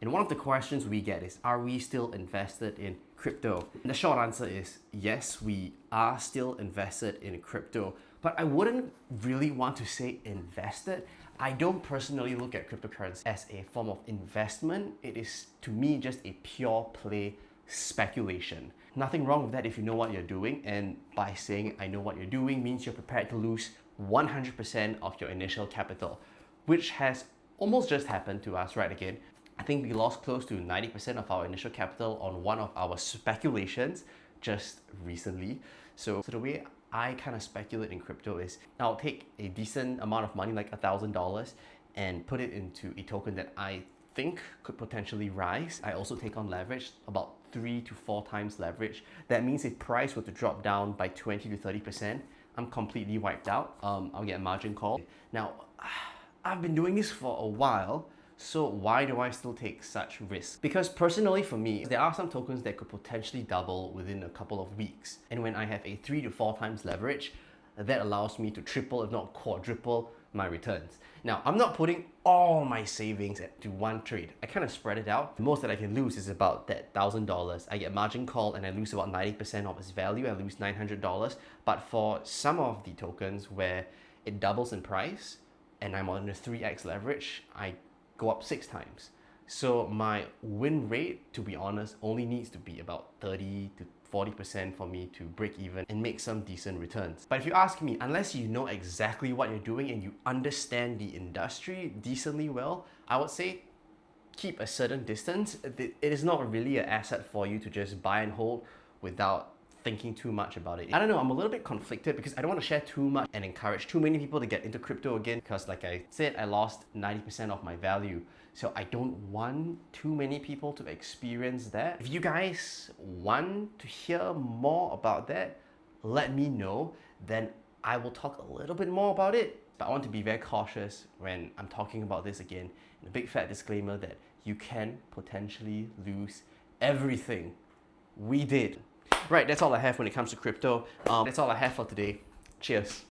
And one of the questions we get is, are we still invested in crypto? And the short answer is yes, we are still invested in crypto, but I wouldn't really want to say invested. I don't personally look at cryptocurrency as a form of investment. It is, to me, just a pure play speculation. Nothing wrong with that if you know what you're doing, and by saying I know what you're doing means you're prepared to lose 100% of your initial capital, which has almost just happened to us, right? Again, I think we lost close to 90% of our initial capital on one of our speculations just recently. So the way I kind of speculate in crypto is I'll take a decent amount of money, like $1,000, and put it into a token that I think could potentially rise. I also take on leverage, about 3 to 4 times leverage. That means if price were to drop down by 20 to 30%, I'm completely wiped out. I'll get a margin call. Now, I've been doing this for a while, so why do I still take such risk? Because personally for me, there are some tokens that could potentially double within a couple of weeks. And when I have a 3 to 4 times leverage, that allows me to triple, if not quadruple, my returns. Now, I'm not putting all my savings into one trade. I kind of spread it out. The most that I can lose is about that $1,000. I get margin call and I lose about 90% of its value. I lose $900. But for some of the tokens where it doubles in price and I'm on a 3x leverage, I go up 6 times. So my win rate, to be honest, only needs to be about 30 to 40% for me to break even and make some decent returns. But if you ask me, unless you know exactly what you're doing and you understand the industry decently well, I would say keep a certain distance. It is not really an asset for you to just buy and hold without thinking too much about it. I don't know, I'm a little bit conflicted because I don't want to share too much and encourage too many people to get into crypto again, because like I said, I lost 90% of my value. So I don't want too many people to experience that. If you guys want to hear more about that, let me know. Then I will talk a little bit more about it. But I want to be very cautious when I'm talking about this again. And a big fat disclaimer that you can potentially lose everything. We did. Right, that's all I have when it comes to crypto. That's all I have for today. Cheers.